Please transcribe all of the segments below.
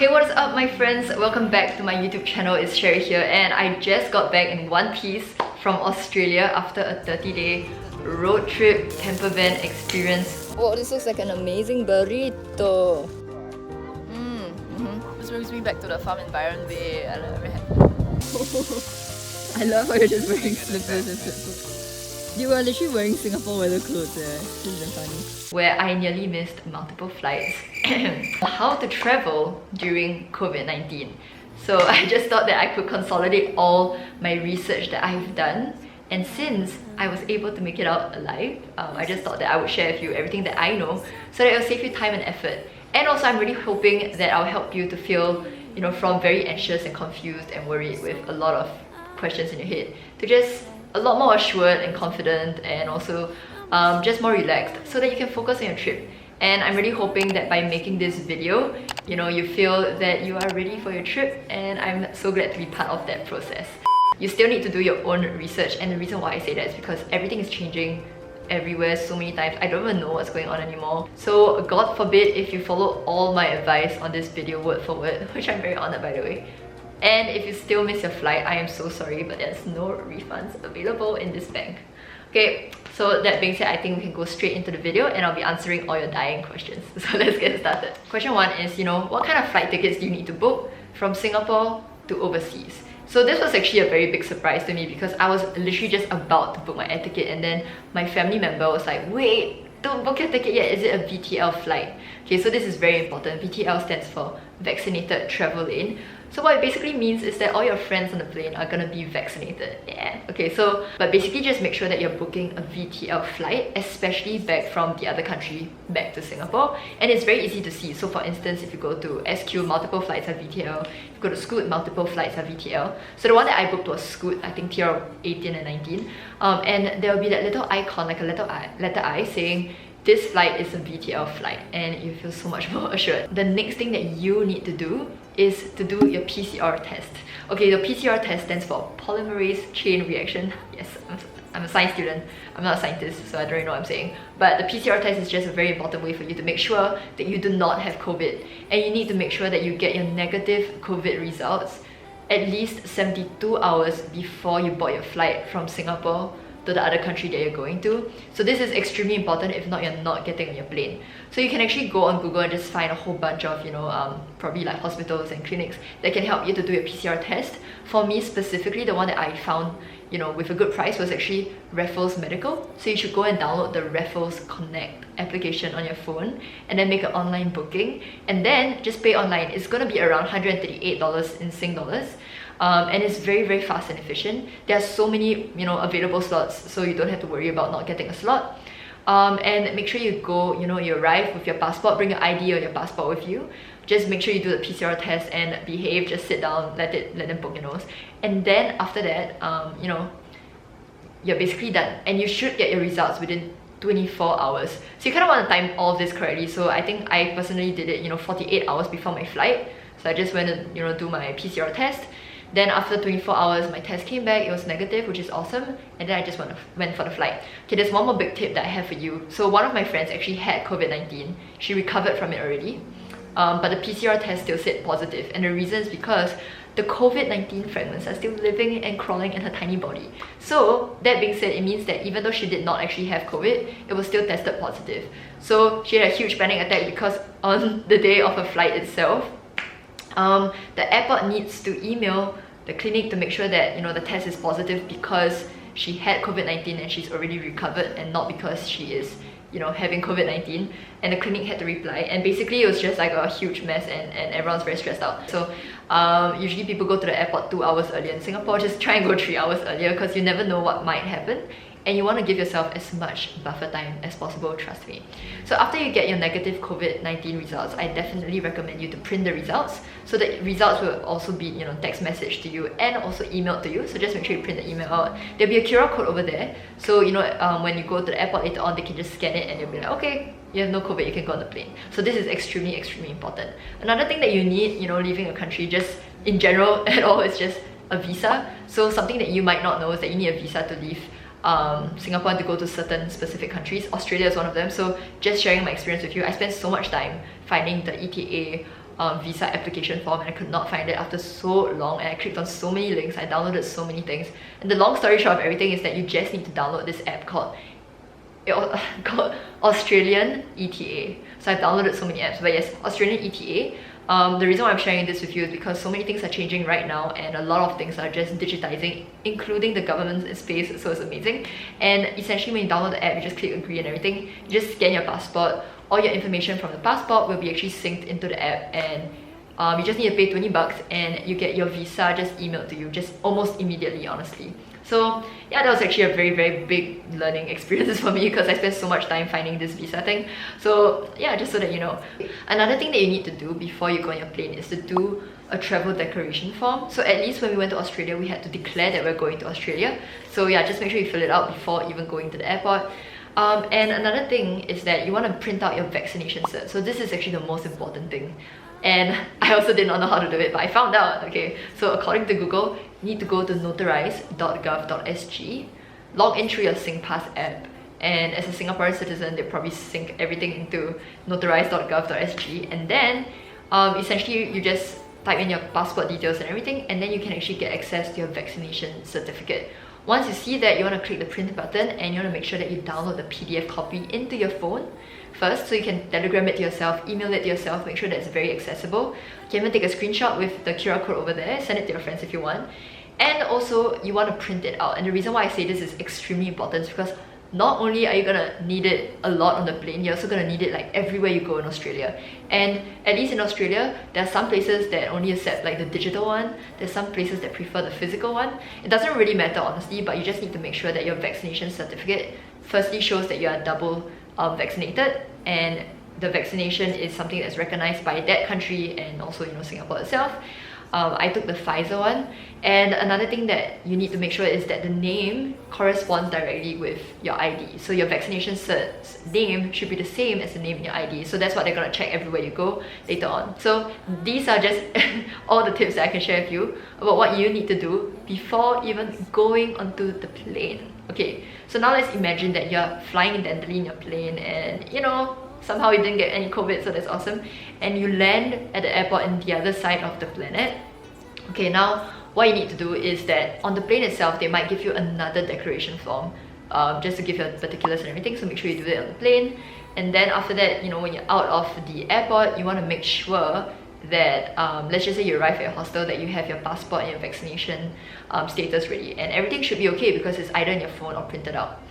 Hey, what is up my friends? Welcome back to my YouTube channel. It's Sherry here and I just got back in one piece from Australia after a 30-day road trip camper van experience. Oh, this looks like an amazing burrito. This brings me back to the farm in Byron Bay. I love it. I love how you're just wearing slippers and flip-flops. You are literally wearing Singapore weather clothes there. This is funny. Where I nearly missed multiple flights. How to travel during COVID-19. So I just thought that I could consolidate all my research that I've done, and since I was able to make it out alive, I just thought that I would share with you everything that I know so that it will save you time and effort. And also I'm really hoping that I'll help you to feel, from very anxious and confused and worried with a lot of questions in your head to just a lot more assured and confident, and also just more relaxed so that you can focus on your trip. And I'm really hoping that by making this video, you feel that you are ready for your trip, and I'm so glad to be part of that process. You still need to do your own research, and the reason why I say that is because everything is changing everywhere so many times. I don't even know what's going on anymore. So God forbid if you follow all my advice on this video word for word, which I'm very honored by the way. And if you still miss your flight, I am so sorry, but there's no refunds available in this bank. Okay, so that being said, I think we can go straight into the video and I'll be answering all your dying questions. So let's get started. Question 1 is, what kind of flight tickets do you need to book from Singapore to overseas? So this was actually a very big surprise to me because I was literally just about to book my air ticket, and then my family member was like, wait, don't book your ticket yet, is it a VTL flight? Okay, so this is very important. VTL stands for Vaccinated Travel Lane. So what it basically means is that all your friends on the plane are gonna be vaccinated. Yeah. Okay, so but basically just make sure that you're booking a VTL flight, especially back from the other country back to Singapore. And it's very easy to see. So for instance, if you go to SQ, multiple flights are VTL. If you go to Scoot, multiple flights are VTL. So the one that I booked was Scoot, I think tier 18 and 19. And there will be that little icon, like a letter I saying, this flight is a VTL flight, and you feel so much more assured. The next thing that you need to do is to do your PCR test. Okay, the PCR test stands for polymerase chain reaction. Yes, I'm a science student. I'm not a scientist, so I don't really know what I'm saying. But the PCR test is just a very important way for you to make sure that you do not have COVID. And you need to make sure that you get your negative COVID results at least 72 hours before you board your flight from Singapore to the other country that you're going to. So this is extremely important. If not, you're not getting on your plane. So you can actually go on Google and just find a whole bunch of, probably like hospitals and clinics that can help you to do a PCR test. For me specifically, the one that I found, with a good price was actually Raffles Medical. So you should go and download the Raffles Connect application on your phone and then make an online booking, and then just pay online. It's gonna be around $138 in Sing dollars. And it's very, very fast and efficient. There are so many, available slots, so you don't have to worry about not getting a slot. And make sure you go, you arrive with your passport, bring your ID or your passport with you. Just make sure you do the PCR test and behave, just sit down, let them poke your nose. And then after that, you're basically done. And you should get your results within 24 hours. So you kind of want to time all of this correctly. So I think I personally did it, 48 hours before my flight. So I just went to, do my PCR test. Then after 24 hours, my test came back, it was negative, which is awesome. And then I just went for the flight. Okay, there's one more big tip that I have for you. So one of my friends actually had COVID-19. She recovered from it already. But the PCR test still said positive. And the reason is because the COVID-19 fragments are still living and crawling in her tiny body. So that being said, it means that even though she did not actually have COVID, it was still tested positive. So she had a huge panic attack because on the day of her flight itself, the airport needs to email the clinic to make sure that the test is positive because she had COVID-19 and she's already recovered, and not because she is having COVID-19. And the clinic had to reply, and basically it was just like a huge mess, and everyone's very stressed out. So usually people go to the airport 2 hours earlier. In Singapore, just try and go 3 hours earlier because you never know what might happen. And you want to give yourself as much buffer time as possible, trust me. So after you get your negative COVID-19 results, I definitely recommend you to print the results. So the results will also be, text message to you and also emailed to you. So just make sure you print the email out. There'll be a QR code over there. So, when you go to the airport later on, they can just scan it and they'll be like, okay, you have no COVID, you can go on the plane. So this is extremely, extremely important. Another thing that you need, leaving a country, just in general at all, is just a visa. So something that you might not know is that you need a visa to leave Singapore to go to certain specific countries. Australia is one of them. So just sharing my experience with you, I spent so much time finding the ETA visa application form, and I could not find it after so long, and I clicked on so many links, I downloaded so many things, and the long story short of everything is that you just need to download this app called Australian ETA. So I downloaded so many apps, but yes, Australian ETA. The reason why I'm sharing this with you is because so many things are changing right now, and a lot of things are just digitizing, including the government's space, so it's amazing. And essentially when you download the app, you just click agree and everything, you just scan your passport, all your information from the passport will be actually synced into the app, and you just need to pay 20 bucks and you get your visa just emailed to you, just almost immediately, honestly. So yeah, that was actually a very big learning experience for me because I spent so much time finding this visa thing. So yeah, just so that you know. Another thing that you need to do before you go on your plane is to do a travel declaration form. So at least when we went to Australia, we had to declare that we're going to Australia. So yeah, just make sure you fill it out before even going to the airport. And another thing is that you want to print out your vaccination cert. So this is actually the most important thing. And I also did not know how to do it, but I found out. Okay, so according to Google, you need to go to notarize.gov.sg, log in through your SingPass app, and as a Singaporean citizen, they probably sync everything into notarize.gov.sg, and then essentially you just type in your passport details and everything, and then you can actually get access to your vaccination certificate. Once you see that, you want to click the print button and you want to make sure that you download the PDF copy into your phone first, so you can telegram it to yourself, email it to yourself, make sure that it's very accessible. You can even take a screenshot with the QR code over there, send it to your friends if you want. And also, you want to print it out. And the reason why I say this is extremely important is because not only are you gonna need it a lot on the plane, you're also gonna need it like everywhere you go in Australia. And at least in Australia, there are some places that only accept like the digital one, there's some places that prefer the physical one. It doesn't really matter honestly, but you just need to make sure that your vaccination certificate firstly shows that you are double vaccinated, and the vaccination is something that's recognized by that country and also, you know, Singapore itself. I took the Pfizer one, and another thing that you need to make sure is that the name corresponds directly with your ID. So your vaccination cert's name should be the same as the name in your ID. So that's what they're gonna check everywhere you go later on. So these are just all the tips that I can share with you about what you need to do before even going onto the plane. Okay, so now let's imagine that you're flying intently in your plane and, you know, somehow you didn't get any COVID, so that's awesome, and you land at the airport on the other side of the planet. Okay, now what you need to do is that on the plane itself, they might give you another declaration form just to give your particulars and everything, so make sure you do it on the plane. And then after that, you know, when you're out of the airport, you want to make sure that let's just say you arrive at your hostel, that you have your passport and your vaccination status ready, and everything should be okay because it's either in your phone or printed out.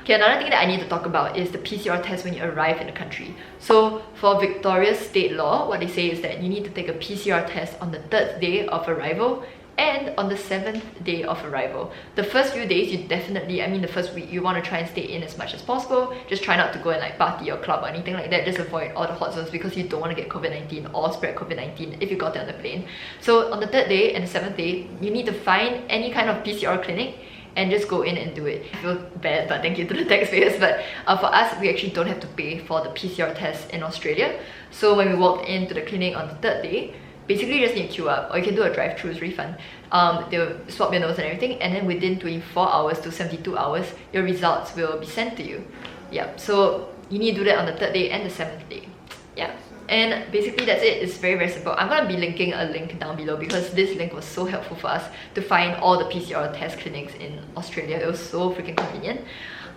Okay, another thing that I need to talk about is the PCR test when you arrive in the country. So for Victoria's state law, what they say is that you need to take a PCR test on the 3rd day of arrival and on the 7th day of arrival. The first few days, you definitely, I mean the first week, you want to try and stay in as much as possible. Just try not to go and like party or club or anything like that. Just avoid all the hot zones because you don't want to get COVID-19 or spread COVID-19 if you got it on the plane. So on the 3rd day and the 7th day, you need to find any kind of PCR clinic and just go in and do it. I feel bad, but thank you to the taxpayers. But for us, we actually don't have to pay for the PCR test in Australia. So when we walked into the clinic on the 3rd day, basically you just need to queue up, or you can do a drive-through, it's really fun. They'll swab your nose and everything, and then within 24 hours to 72 hours, your results will be sent to you. Yeah, so you need to do that on the 3rd day and the 7th day. Yeah. And basically that's it. It's very simple. I'm gonna be linking a link down below because this link was so helpful for us to find all the PCR test clinics in Australia. It was so freaking convenient.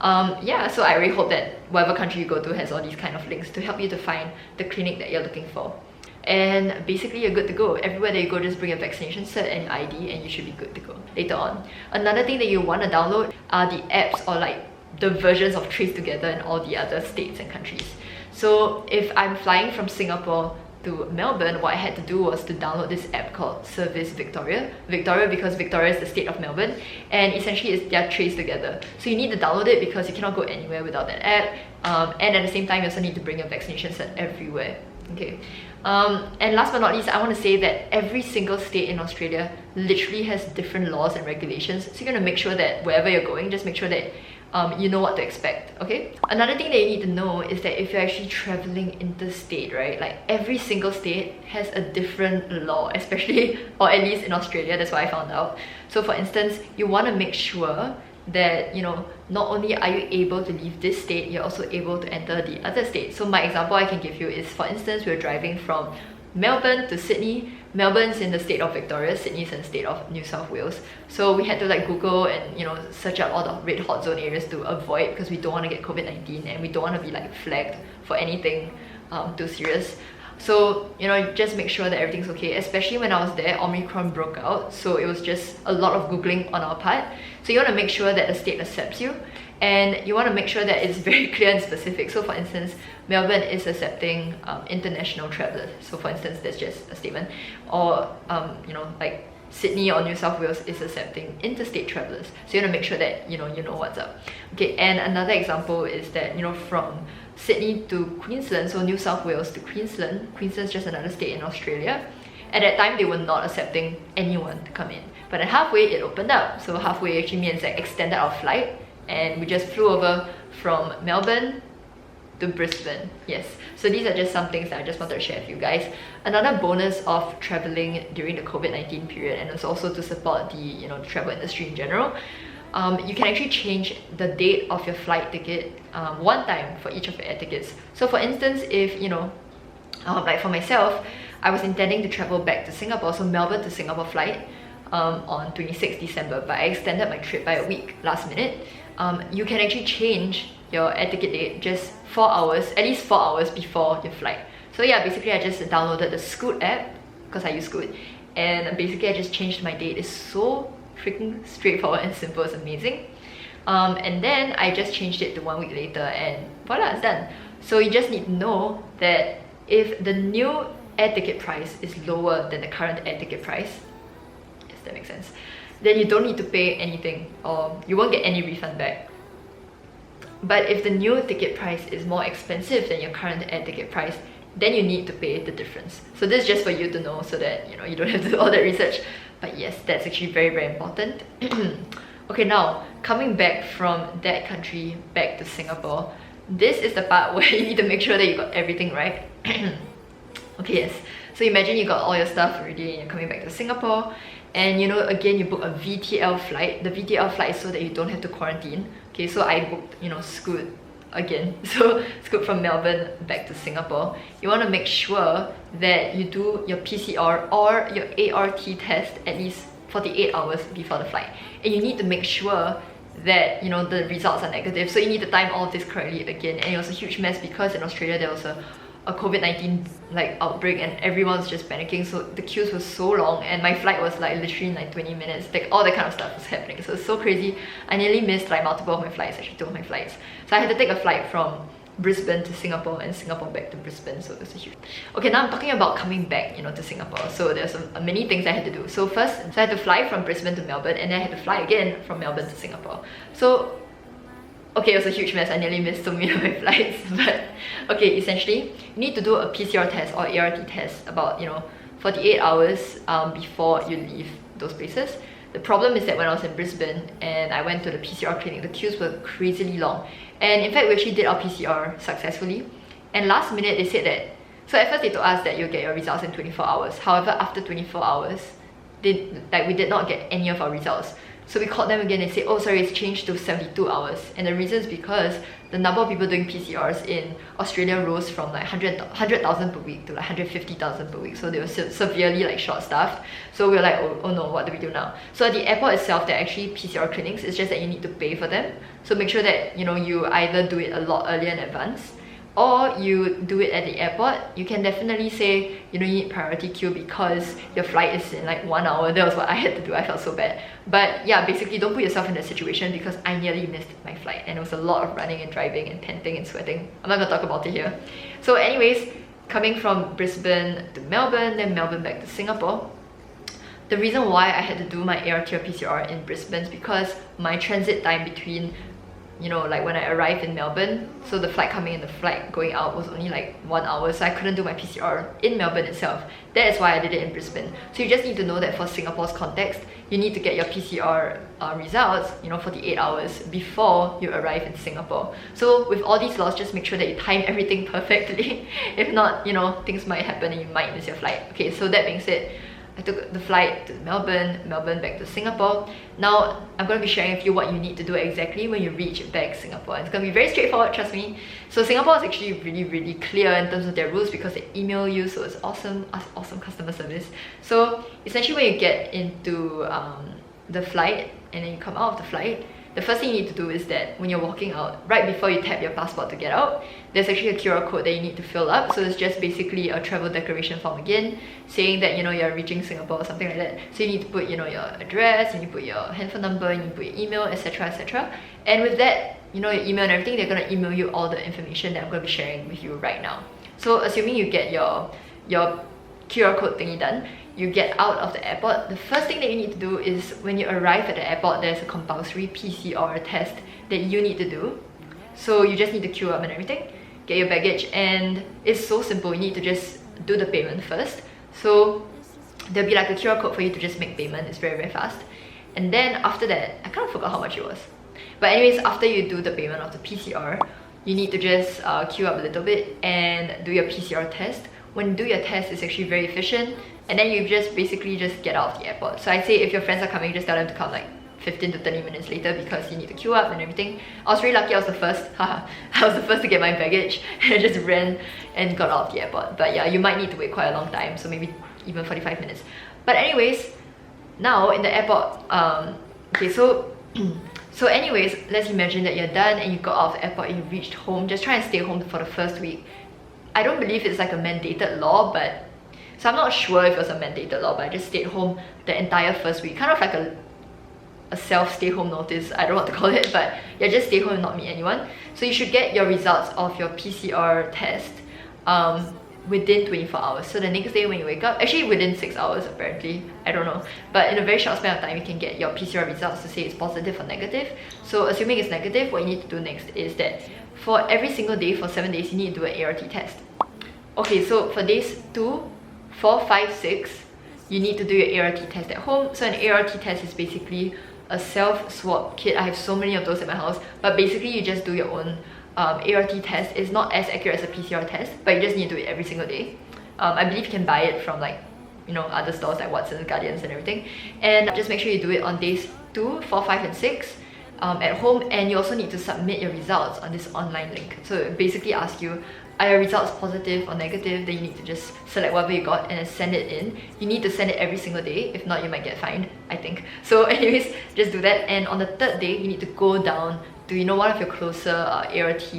Yeah, so I really hope that whatever country you go to has all these kind of links to help you to find the clinic that you're looking for. And basically you're good to go. Everywhere that you go, just bring a vaccination cert and your ID and you should be good to go later on. Another thing that you want to download are the apps or like the versions of Trace Together in all the other states and countries. So if I'm flying from Singapore to Melbourne, what I had to do was to download this app called Service Victoria. Victoria because Victoria is the state of Melbourne, and essentially it's their Trace Together. So you need to download it because you cannot go anywhere without that app. And at the same time, you also need to bring your vaccination cert everywhere. Okay. And last but not least, I want to say that every single state in Australia literally has different laws and regulations. So you're going to make sure that wherever you're going, just make sure that you know what to expect, okay? Another thing that you need to know is that if you're actually traveling interstate, right, like every single state has a different law, especially, or at least in Australia, that's what I found out. So for instance, you want to make sure that, you know, not only are you able to leave this state, you're also able to enter the other state. So my example I can give you is, for instance, we're driving from Melbourne to Sydney. Melbourne's in the state of Victoria, Sydney's in the state of New South Wales. So we had to like Google and search out all the red hot zone areas to avoid, because we don't want to get COVID-19 and we don't want to be like flagged for anything too serious. So just make sure that everything's okay. Especially when I was there, Omicron broke out, so it was just a lot of googling on our part. So you want to make sure that the state accepts you, and you want to make sure that it's very clear and specific. So for instance, Melbourne is accepting international travelers. So for instance, that's just a statement. Or like Sydney or New South Wales is accepting interstate travelers. So you want to make sure that you know what's up. Okay, and another example is that from Sydney to Queensland, so New South Wales to Queensland, Queensland's just another state in Australia. At that time, they were not accepting anyone to come in. But then halfway, it opened up. So halfway actually means like extended our flight, and we just flew over from Melbourne to Brisbane. Yes, so these are just some things that I just wanted to share with you guys. Another bonus of traveling during the COVID-19 period, and it's also to support the travel industry in general, you can actually change the date of your flight ticket one time for each of your air tickets. So for instance, if like for myself, I was intending to travel back to Singapore, so Melbourne to Singapore flight on 26th December, but I extended my trip by a week last minute. You can actually change your air ticket date just 4 hours, at least 4 hours before your flight. So yeah, basically I just downloaded the Scoot app, because I use Scoot, and basically I just changed my date. It's so freaking straightforward and simple, it's amazing. And then I just changed it to 1 week later, and voila, it's done. So you just need to know that if the new air ticket price is lower than the current air ticket price, yes, that makes sense, then you don't need to pay anything, or you won't get any refund back. But if the new ticket price is more expensive than your current air ticket price, then you need to pay the difference. So this is just for you to know, so that you don't have to do all that research. But yes, that's actually very, very important. Okay, now coming back from that country back to Singapore, this is the part where you need to make sure that you got everything right. Okay, yes. So imagine you got all your stuff already and you're coming back to Singapore, and again, you book a VTL flight. The VTL flight is so that you don't have to quarantine. Okay, so I booked Scoot again. So Scoot from Melbourne back to Singapore. You want to make sure that you do your PCR or your ART test at least 48 hours before the flight, and you need to make sure that the results are negative. So you need to time all of this correctly again. And it was a huge mess because in Australia there was a COVID-19 like outbreak, and everyone's just panicking, so the queues were so long, and my flight was like literally in like 20 minutes. Like all that kind of stuff was happening, so it's so crazy. I nearly missed like multiple of my flights, actually 2 of my flights. So I had to take a flight from Brisbane to Singapore and Singapore back to Brisbane, so it's a huge... Okay, now I'm talking about coming back to Singapore. So there's many things I had to do. So first, I had to fly from Brisbane to Melbourne, and then I had to fly again from Melbourne to Singapore. So okay, it was a huge mess. I nearly missed so many of my flights. But okay, essentially, you need to do a PCR test or ART test about 48 hours before you leave those places. The problem is that when I was in Brisbane and I went to the PCR clinic, the queues were crazily long. And in fact, we actually did our PCR successfully. And last minute, they said that... So at first, they told us that you'll get your results in 24 hours. However, after 24 hours, we did not get any of our results. So we called them again and said, oh sorry, it's changed to 72 hours. And the reason is because the number of people doing PCRs in Australia rose from like 100,000 per week to like 150,000 per week. So they were severely like short-staffed. So we were like, oh no, what do we do now? So at the airport itself, they're actually PCR clinics. It's just that you need to pay for them. So make sure that you either do it a lot earlier in advance, or you do it at the airport. You can definitely say you need priority queue because your flight is in like 1 hour. That was what I had to do. I felt so bad. But yeah, basically don't put yourself in that situation, because I nearly missed my flight and it was a lot of running and driving and panting and sweating. I'm not gonna talk about it here. So anyways, coming from Brisbane to Melbourne, then Melbourne back to Singapore, the reason why I had to do my ART or PCR in Brisbane is because my transit time between like when I arrived in Melbourne, so the flight coming and the flight going out was only like 1 hour, so I couldn't do my PCR in Melbourne itself. That is why I did it in Brisbane. So you just need to know that for Singapore's context, you need to get your PCR results 48 hours before you arrive in Singapore. So with all these laws, just make sure that you time everything perfectly. If not, things might happen and you might miss your flight. Okay, so that being said, I took the flight to Melbourne, Melbourne back to Singapore. Now, I'm going to be sharing with you what you need to do exactly when you reach back Singapore. It's going to be very straightforward, trust me. So Singapore is actually really clear in terms of their rules because they email you, so it's awesome customer service. So essentially when you get into the flight and then you come out of the flight, the first thing you need to do is that when you're walking out, right before you tap your passport to get out, there's actually a QR code that you need to fill up. So it's just basically a travel declaration form again, saying that, you know, you're reaching Singapore or something like that. So you need to put, you know, your address, you need to put your handphone number, you need to put your email, etc, etc. And with that, you know, your email and everything, they're gonna email you all the information that I'm gonna be sharing with you right now. So assuming you get your QR code thingy done, you get out of the airport, the first thing that you need to do is when you arrive at the airport, there's a compulsory PCR test that you need to do. So you just need to queue up and everything, get your baggage, and it's so simple. You need to just do the payment first. So there'll be like a QR code for you to just make payment. It's very fast. And then after that, I kind of forgot how much it was. But anyways, after you do the payment of the PCR, you need to just queue up a little bit and do your PCR test. When you do your test, it's actually very efficient, and then you just basically just get out of the airport. So I say if your friends are coming, just tell them to come like 15 to 30 minutes later because you need to queue up and everything. I was really lucky, I was the first. I was the first to get my baggage and I just ran and got out of the airport. But yeah, you might need to wait quite a long time, so maybe even 45 minutes. But anyways, now in the airport, okay, so anyways, let's imagine that you're done and you got out of the airport and you reached home. Just try and stay home for the first week. I don't believe it's like a mandated law, but so I'm not sure if it was a mandated law, but I just stayed home the entire first week, kind of like a self stay home notice. I don't know what to call it, but yeah, just stay home and not meet anyone. So you should get your results of your PCR test within 24 hours. So the next day when you wake up, actually within 6 hours apparently, I don't know, but in a very short span of time you can get your PCR results to say it's positive or negative. So assuming it's negative, what you need to do next is that for every single day for 7 days you need to do an ART test. Okay, so for days 2, 4, 5, 6, you need to do your ART test at home. So an ART test is basically a self-swab kit. I have so many of those at my house, but basically you just do your own ART test. It's not as accurate as a PCR test, but you just need to do it every single day. I believe you can buy it from like, you know, other stores like Watson's, Guardians and everything. And just make sure you do it on days 2, 4, 5 and 6 at home, and you also need to submit your results on this online link. So it basically asks you, are your results positive or negative? Then you need to just select whatever you got and then send it in. You need to send it every single day, if not you might get fined, I think. So anyways, just do that, and on the 3rd day you need to go down to, you know, one of your closer ART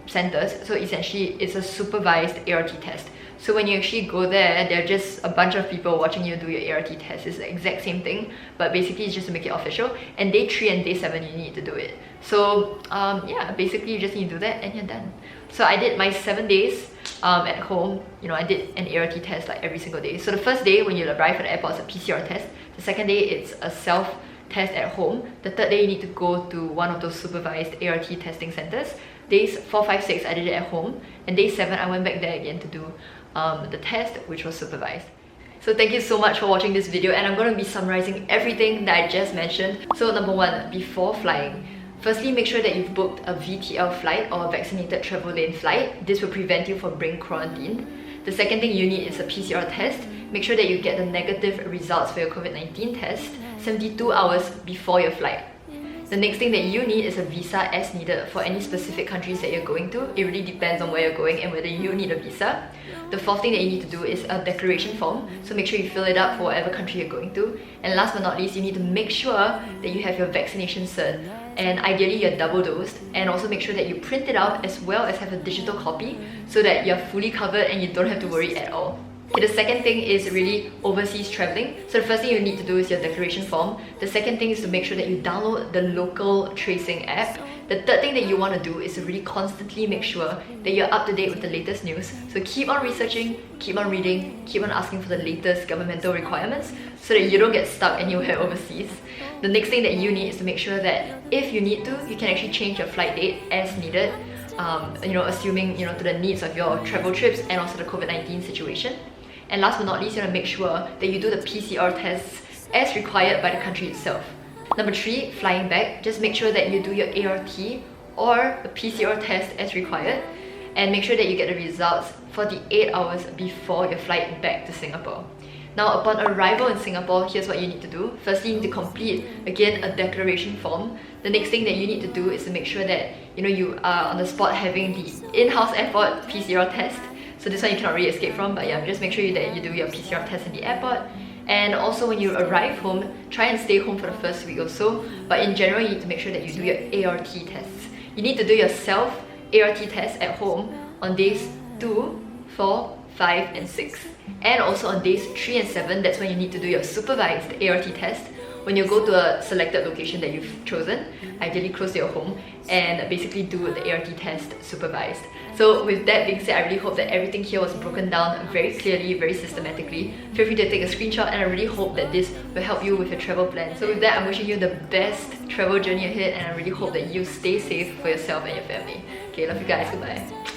centers. So essentially it's a supervised ART test. So when you actually go there, there are just a bunch of people watching you do your ART test. It's the exact same thing, but basically it's just to make it official. And day 3 and day 7 you need to do it. So yeah, basically you just need to do that and you're done. So I did my 7 days at home. You know, I did an ART test like every single day. So the first day when you arrive at the airport, it's a PCR test. The second day it's a self test at home. The 3rd day you need to go to one of those supervised ART testing centers. Days 4, 5, 6 I did it at home, and day 7 I went back there again to do the test, which was supervised. So thank you so much for watching this video, and I'm going to be summarizing everything that I just mentioned. So number 1, before flying, firstly, make sure that you've booked a VTL flight or a vaccinated travel lane flight. This will prevent you from being quarantined. The second thing you need is a PCR test. Make sure that you get the negative results for your COVID-19 test 72 hours before your flight. The next thing that you need is a visa as needed for any specific countries that you're going to. It really depends on where you're going and whether you need a visa. The 4th thing that you need to do is a declaration form, so make sure you fill it up for whatever country you're going to. And last but not least, you need to make sure that you have your vaccination cert, and ideally you're double dosed, and also make sure that you print it out as well as have a digital copy so that you're fully covered and you don't have to worry at all. Okay, the second thing is really overseas traveling. So the first thing you need to do is your declaration form. The second thing is to make sure that you download the local tracing app. The third thing that you want to do is to really constantly make sure that you're up to date with the latest news. So keep on researching, keep on reading, keep on asking for the latest governmental requirements so that you don't get stuck anywhere overseas. The next thing that you need is to make sure that if you need to, you can actually change your flight date as needed. You know, assuming, you know, to the needs of your travel trips and also the COVID-19 situation. And last but not least, you want to make sure that you do the PCR tests as required by the country itself. Number 3, flying back, just make sure that you do your ART or a PCR test as required, and make sure that you get the results 48 hours before your flight back to Singapore. Now, upon arrival in Singapore, here's what you need to do. Firstly, you need to complete, again, a declaration form. The next thing that you need to do is to make sure that you are on the spot having the in-house airport PCR test. So this one you cannot really escape from, but yeah, just make sure that you do your PCR test in the airport. And also when you arrive home, try and stay home for the first week or so. But in general, you need to make sure that you do your ART tests. You need to do your self-ART test at home on days 2, 4, 5 and 6. And also on days 3 and 7, that's when you need to do your supervised ART test. When you go to a selected location that you've chosen, ideally close to your home, and basically do the ART test supervised. So with that being said, I really hope that everything here was broken down very clearly, very systematically. Feel free to take a screenshot, and I really hope that this will help you with your travel plan. So with that, I'm wishing you the best travel journey ahead, and I really hope that you stay safe for yourself and your family. Okay, love you guys, goodbye.